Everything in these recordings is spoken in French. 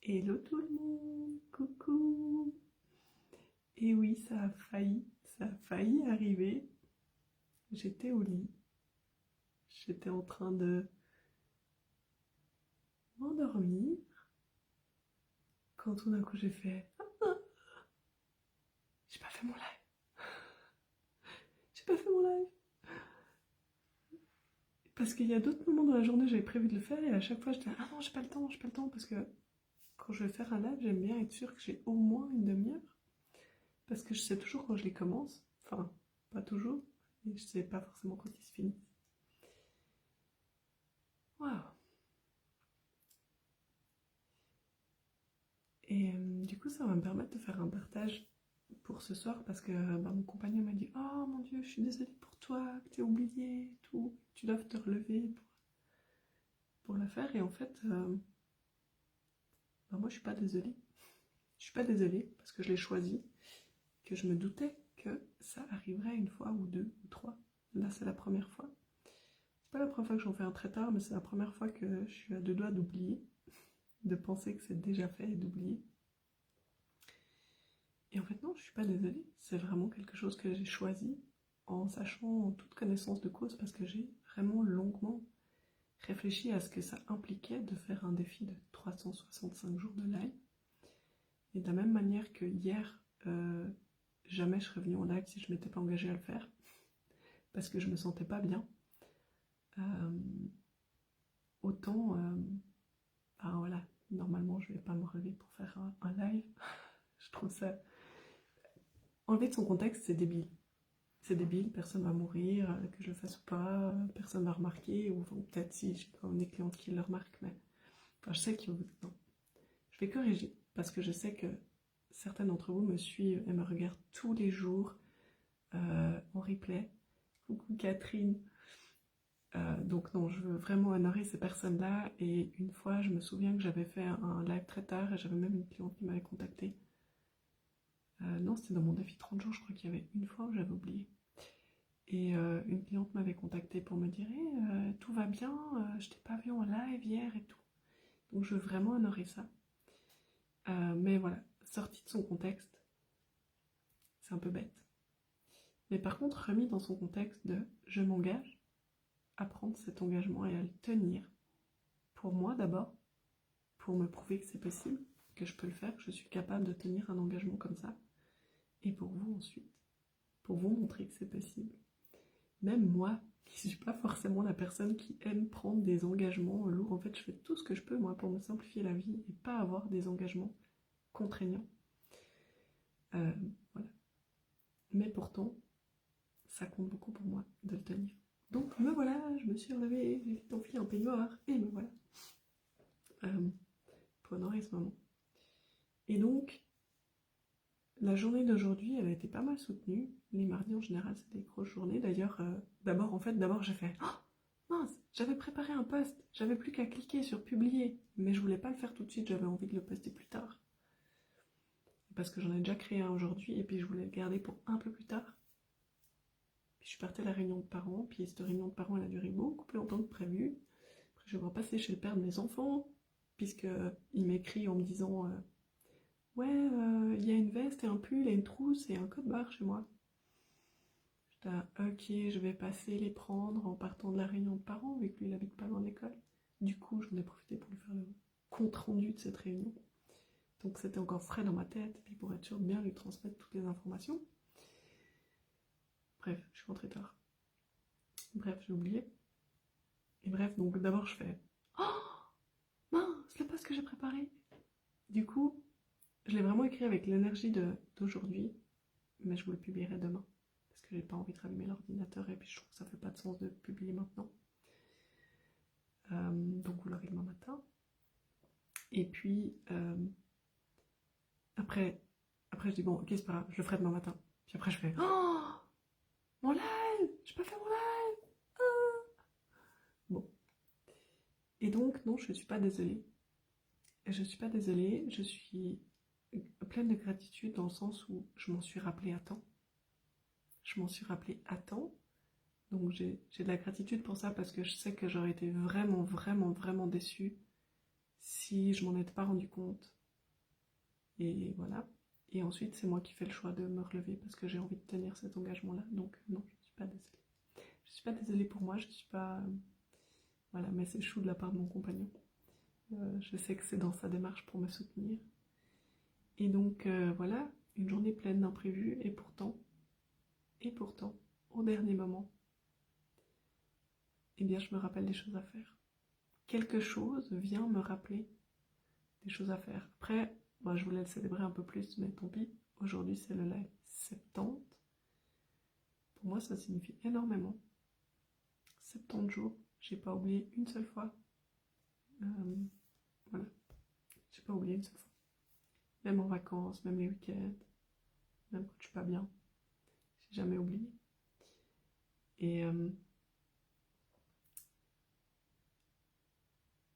Hello tout le monde, coucou. Et oui, ça a failli arriver. J'étais au lit, j'étais en train de m'endormir quand tout d'un coup j'ai fait ah, j'ai pas fait mon live, j'ai pas fait mon live. Parce qu'il y a d'autres moments dans la journée j'avais prévu de le faire et à chaque fois j'étais ah non, j'ai pas le temps parce que quand je vais faire un live, j'aime bien être sûre que j'ai au moins une demi-heure parce que je sais toujours quand je les commence, enfin pas toujours, et je sais pas forcément quand ils se finissent. Waouh. Et du coup, ça va me permettre de faire un partage pour ce soir parce que mon compagnon m'a dit oh mon Dieu, je suis désolée pour toi, que t'es oublié et tout. Tu dois te relever pour la faire. Et en fait, moi, je suis pas désolée. Je suis pas désolée parce que je l'ai choisi, que je me doutais que ça arriverait une fois ou deux ou trois. Là, c'est la première fois. C'est pas la première fois que j'en fais un très tard, mais c'est la première fois que je suis à deux doigts d'oublier, de penser que c'est déjà fait et d'oublier. Et en fait, non, je suis pas désolée. C'est vraiment quelque chose que j'ai choisi en sachant en toute connaissance de cause parce que j'ai vraiment longuement réfléchi à ce que ça impliquait de faire un défi de 365 jours de live. Et de la même manière que hier, jamais je serais venue en live si je m'étais pas engagée à le faire parce que je me sentais pas bien. Euh, autant, voilà, normalement je vais pas me relever pour faire un live. Je trouve ça enlevé de son contexte, c'est débile. C'est débile, personne va mourir, que je le fasse ou pas, personne va remarquer, ou enfin, peut-être si j'ai quand même des clientes qui le remarquent, mais enfin, je sais que non. Je vais corriger, parce que je sais que certains d'entre vous me suivent et me regardent tous les jours en replay. Coucou Catherine. Donc non, je veux vraiment honorer ces personnes-là, et une fois, je me souviens que j'avais fait un live très tard, et j'avais même une cliente qui m'avait contacté. Non, c'était dans mon défi 30 jours, je crois qu'il y avait une fois où j'avais oublié. Et une cliente m'avait contacté pour me dire hey, tout va bien, je t'ai pas vu en live hier et tout. Donc je veux vraiment honorer ça. Mais voilà, sorti de son contexte, c'est un peu bête. Mais par contre, remis dans son contexte de je m'engage à prendre cet engagement et à le tenir. Pour moi d'abord, pour me prouver que c'est possible, que je peux le faire, que je suis capable de tenir un engagement comme ça. Et pour vous ensuite, pour vous montrer que c'est possible. Même moi, qui ne suis pas forcément la personne qui aime prendre des engagements lourds, en fait, je fais tout ce que je peux, moi, pour me simplifier la vie et pas avoir des engagements contraignants. Voilà. Mais pourtant, ça compte beaucoup pour moi de le tenir. Donc, me voilà, je me suis relevée, j'ai vite enfilé un peignoir, et me voilà. Pour honorer ce moment. Et donc, la journée d'aujourd'hui, elle a été pas mal soutenue. Les mardis, en général, c'est des grosses journées. D'ailleurs, d'abord, j'ai fait mince, j'avais préparé un post, j'avais plus qu'à cliquer sur publier, mais je voulais pas le faire tout de suite, j'avais envie de le poster plus tard. Parce que j'en ai déjà créé un aujourd'hui et puis je voulais le garder pour un peu plus tard. Puis je suis partie à la réunion de parents, puis cette réunion de parents elle a duré beaucoup plus longtemps que prévu. Après je vais repasser chez le père de mes enfants, puisqu'il m'écrit en me disant ouais, il y a une veste et un pull et une trousse et un code barre chez moi. J'étais ok, je vais passer les prendre en partant de la réunion de parents, vu que lui il habite pas loin de l'école. Du coup, j'en ai profité pour lui faire le compte rendu de cette réunion. Donc c'était encore frais dans ma tête, puis pour être sûr de bien lui transmettre toutes les informations. Bref, je suis rentrée tard. Bref, j'ai oublié. Et bref, donc d'abord je fais oh mince, le post que j'ai préparé. Du coup, je l'ai vraiment écrit avec l'énergie d'aujourd'hui, mais je vous le publierai demain. Parce que j'ai pas envie de rallumer l'ordinateur et puis je trouve que ça fait pas de sens de publier maintenant. Donc vous l'aurez demain matin. Et puis après je dis bon ok c'est pas grave, je le ferai demain matin. Puis après je fais oh mon live, j'ai pas fait mon live. Ah. Bon. Et donc non, je suis pas désolée. Je suis pas désolée, je suis pleine de gratitude dans le sens où je m'en suis rappelée à temps. Je m'en suis rappelée à temps. Donc j'ai de la gratitude pour ça parce que je sais que j'aurais été vraiment, vraiment, vraiment déçue si je m'en étais pas rendu compte. Et voilà. Et ensuite, c'est moi qui fais le choix de me relever parce que j'ai envie de tenir cet engagement-là. Donc non, je ne suis pas désolée. Je ne suis pas désolée pour moi, je ne suis pas... Voilà, mais c'est chou de la part de mon compagnon. Je sais que c'est dans sa démarche pour me soutenir. Et donc, voilà, une journée pleine d'imprévus. Et pourtant, au dernier moment, eh bien, je me rappelle des choses à faire. Quelque chose vient me rappeler des choses à faire. Après, moi, je voulais le célébrer un peu plus, mais tant pis. Aujourd'hui, c'est le live 70. Pour moi, ça signifie énormément. 70 jours, j'ai pas oublié une seule fois. Voilà, j'ai pas oublié une seule fois. Même en vacances, même les week-ends, même quand je suis pas bien, j'ai jamais oublié. Et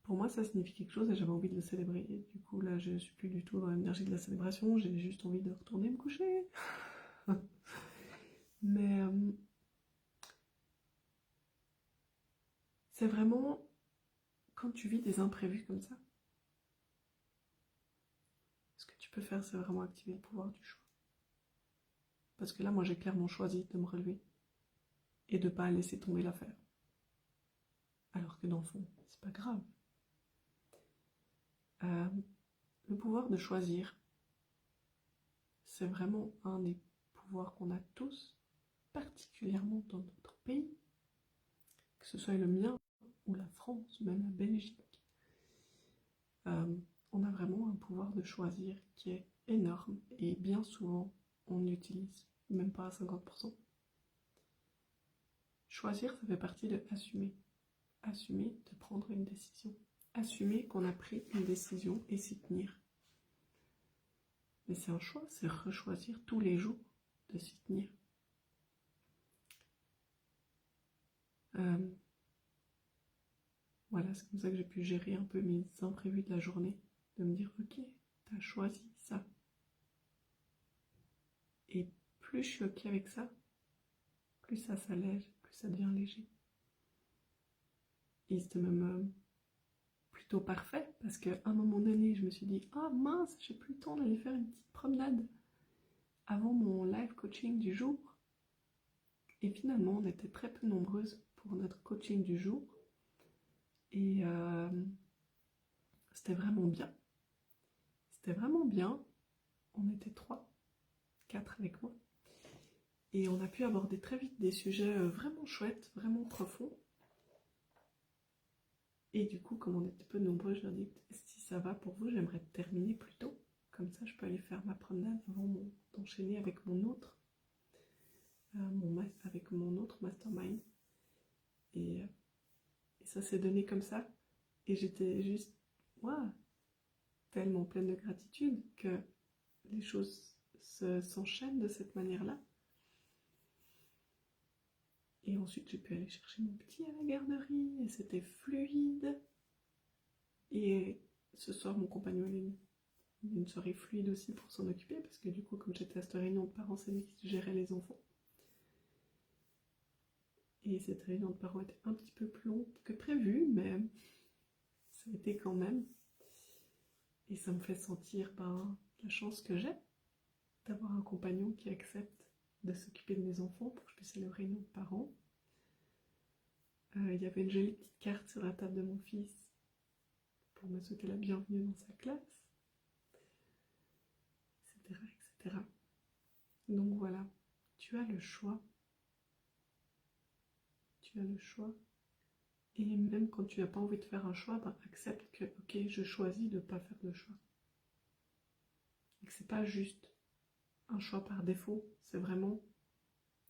pour moi, ça signifie quelque chose et j'avais envie de le célébrer. Et du coup, là, je suis plus du tout dans l'énergie de la célébration, j'ai juste envie de retourner me coucher. Mais c'est vraiment quand tu vis des imprévus comme ça, ce que tu peux faire, c'est vraiment activer le pouvoir du choix. Parce que là, moi, j'ai clairement choisi de me relever et de ne pas laisser tomber l'affaire. Alors que dans le fond, c'est pas grave. Le pouvoir de choisir, c'est vraiment un des pouvoirs qu'on a tous, particulièrement dans notre pays, que ce soit le mien ou la France, même la Belgique. On a vraiment un pouvoir de choisir qui est énorme et bien souvent on n'utilise même pas à 50%. Choisir, ça fait partie de assumer. Assumer de prendre une décision. Assumer qu'on a pris une décision et s'y tenir. Mais c'est un choix, c'est rechoisir tous les jours de s'y tenir. Voilà, c'est comme ça que j'ai pu gérer un peu mes imprévus de la journée. De me dire, ok, t'as choisi ça. Et plus je suis ok avec ça, plus ça s'allège, plus ça devient léger. Et c'était même plutôt parfait, parce qu'à un moment donné, je me suis dit, ah mince, j'ai plus le temps d'aller faire une petite promenade avant mon live coaching du jour. Et finalement, on était très peu nombreuses pour notre coaching du jour. Et c'était vraiment bien. C'était vraiment bien. On était 3, 4 avec moi. Et on a pu aborder très vite des sujets vraiment chouettes, vraiment profonds. Et du coup, comme on était peu nombreux, je leur dis, si ça va pour vous, j'aimerais terminer plus tôt. Comme ça, je peux aller faire ma promenade avant d'enchaîner avec mon autre mastermind. Et ça s'est donné comme ça. Et j'étais juste, waouh, tellement pleine de gratitude que les choses s'enchaînent de cette manière-là. Et ensuite, j'ai pu aller chercher mon petit à la garderie et c'était fluide. Et ce soir, mon compagnon est une soirée fluide aussi pour s'en occuper parce que du coup, comme j'étais à cette réunion de parents, c'est lui qui gérait les enfants. Et cette réunion de parents était un petit peu plus longue que prévu, mais ça a été quand même. Et ça me fait sentir la chance que j'ai d'avoir un compagnon qui accepte de s'occuper de mes enfants pour que je puisse aller aux réunions de parents. Il y avait une jolie petite carte sur la table de mon fils pour me souhaiter la bienvenue dans sa classe, etc., etc. Donc voilà, tu as le choix. Tu as le choix. Et même quand tu n'as pas envie de faire un choix, accepte que, ok, je choisis de ne pas faire de choix. Et que c'est pas juste un choix par défaut, c'est vraiment,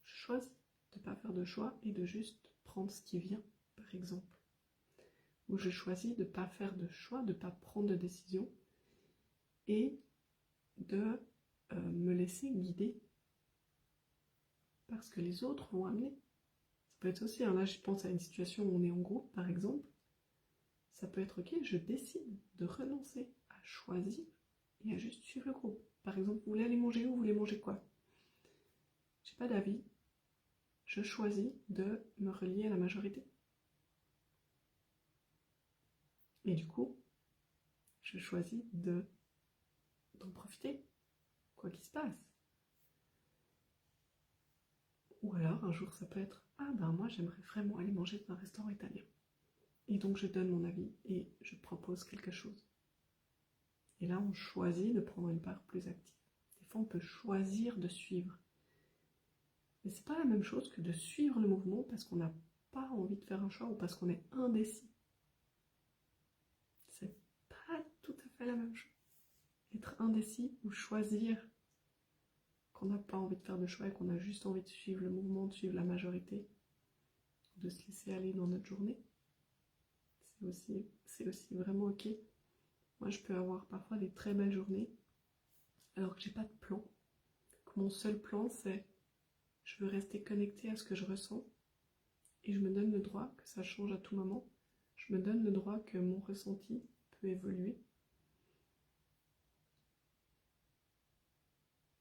je choisis de ne pas faire de choix et de juste prendre ce qui vient, par exemple. Ou je choisis de ne pas faire de choix, de ne pas prendre de décision et de me laisser guider par ce que les autres vont amener. Ça peut être aussi, là je pense à une situation où on est en groupe par exemple, ça peut être ok, je décide de renoncer à choisir et à juste suivre le groupe. Par exemple, vous voulez aller manger où, vous voulez manger quoi? J'ai pas d'avis, je choisis de me relier à la majorité. Et du coup, je choisis d'en profiter, quoi qu'il se passe. Ou alors, un jour, ça peut être « Ah ben moi, j'aimerais vraiment aller manger dans un restaurant italien. » Et donc, je donne mon avis et je propose quelque chose. Et là, on choisit de prendre une part plus active. Des fois, on peut choisir de suivre. Mais c'est pas la même chose que de suivre le mouvement parce qu'on n'a pas envie de faire un choix ou parce qu'on est indécis. C'est pas tout à fait la même chose. Être indécis ou choisir qu'on n'a pas envie de faire de choix et qu'on a juste envie de suivre le mouvement, de suivre la majorité, de se laisser aller dans notre journée, c'est aussi vraiment ok. Moi, je peux avoir parfois des très belles journées alors que j'ai pas de plan. Que mon seul plan, c'est je veux rester connectée à ce que je ressens et je me donne le droit que ça change à tout moment. Je me donne le droit que mon ressenti peut évoluer.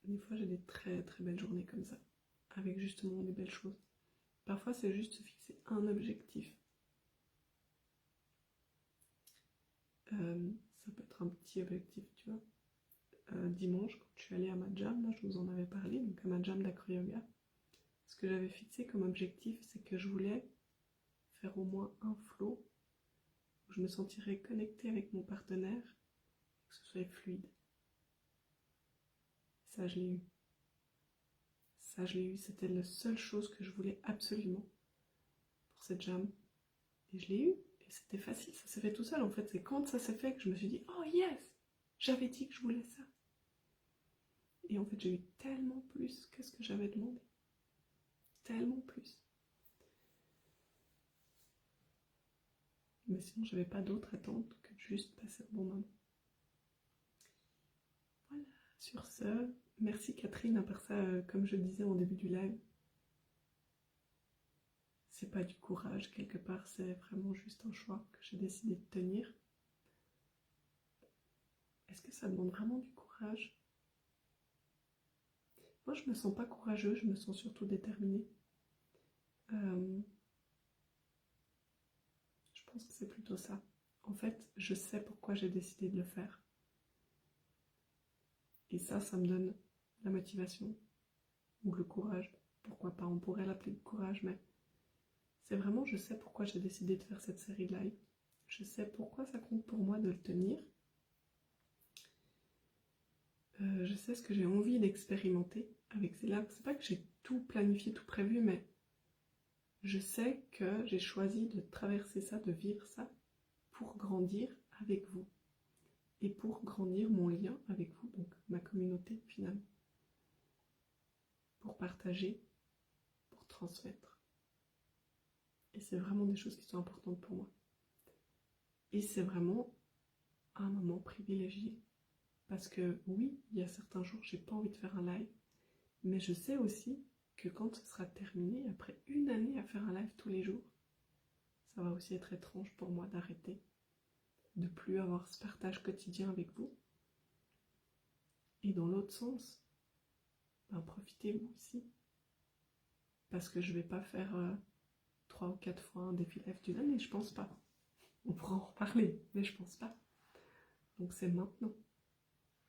Des fois, j'ai des très très belles journées comme ça, avec justement des belles choses. Parfois, c'est juste se fixer un objectif. Ça peut être un petit objectif, tu vois. Dimanche, quand je suis allée à ma jam, là, je vous en avais parlé, donc à ma jam d'acro-yoga, ce que j'avais fixé comme objectif, c'est que je voulais faire au moins un flow où je me sentirais connectée avec mon partenaire et que ce soit fluide. Ça, je l'ai eu. Ça, je l'ai eu. C'était la seule chose que je voulais absolument pour cette jam. Et je l'ai eu. Et c'était facile. Ça s'est fait tout seul. En fait, c'est quand ça s'est fait que je me suis dit « Oh yes ! J'avais dit que je voulais ça !» Et en fait, j'ai eu tellement plus que ce que j'avais demandé. Tellement plus. Mais sinon, j'avais pas d'autre attente que de juste passer un bon moment. Voilà. Sur ce, merci Catherine. À part ça, comme je disais en début du live, c'est pas du courage quelque part, c'est vraiment juste un choix que j'ai décidé de tenir. Est-ce que ça demande vraiment du courage? Moi, je me sens pas courageux, je me sens surtout déterminée. Je pense que c'est plutôt ça. En fait, je sais pourquoi j'ai décidé de le faire. Et ça me donne la motivation ou le courage. Pourquoi pas, on pourrait l'appeler le courage, mais c'est vraiment, je sais pourquoi j'ai décidé de faire cette série de live. Je sais pourquoi ça compte pour moi de le tenir. Je sais ce que j'ai envie d'expérimenter avec ces lives. C'est pas que j'ai tout planifié, tout prévu, mais je sais que j'ai choisi de traverser ça, de vivre ça, pour grandir avec vous. Et pour grandir mon lien avec vous, donc ma communauté finalement. Pour partager, pour transmettre. Et c'est vraiment des choses qui sont importantes pour moi. Et c'est vraiment un moment privilégié. Parce que oui, il y a certains jours, j'ai pas envie de faire un live. Mais je sais aussi que quand ce sera terminé, après une année à faire un live tous les jours, ça va aussi être étrange pour moi d'arrêter. De plus avoir ce partage quotidien avec vous. Et dans l'autre sens, ben profitez-vous aussi. Parce que je vais pas faire 3 ou 4 fois un défi live d'une année, je pense pas. On pourra en reparler, mais je pense pas. Donc c'est maintenant.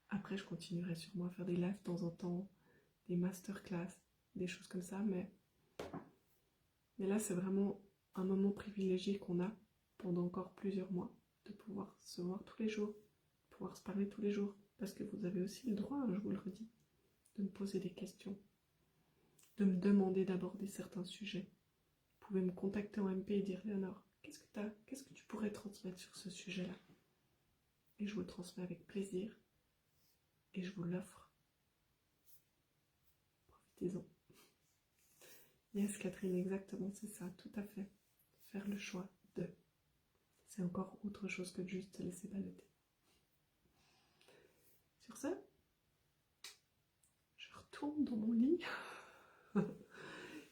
Après, je continuerai sûrement à faire des lives de temps en temps, des masterclass, des choses comme ça, mais là, c'est vraiment un moment privilégié qu'on a pendant encore plusieurs mois, de pouvoir se voir tous les jours, de pouvoir se parler tous les jours, parce que vous avez aussi le droit, je vous le redis, de me poser des questions, de me demander d'aborder certains sujets. Vous pouvez me contacter en MP et dire « Léonore, qu'est-ce que tu pourrais transmettre sur ce sujet-là ?» Et je vous le transmets avec plaisir, et je vous l'offre. Profitez-en. Yes, Catherine, exactement, c'est ça, tout à fait. Faire le choix de. C'est encore autre chose que de juste se laisser baloter. Sur ce, je retourne dans mon lit.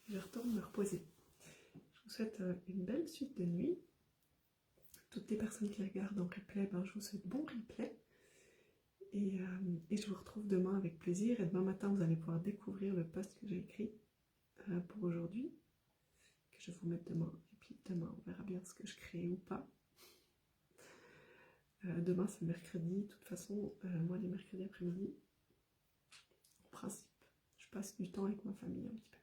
Je retourne me reposer. Je vous souhaite une belle suite de nuit. Toutes les personnes qui regardent en replay, je vous souhaite bon replay. Et je vous retrouve demain avec plaisir. Et demain matin, vous allez pouvoir découvrir le post que j'ai écrit pour aujourd'hui, que je vais vous mettre demain. Et puis demain, on verra bien ce que je crée ou pas. Demain c'est mercredi, de toute façon, moi les mercredis après-midi, en principe, je passe du temps avec ma famille un petit peu.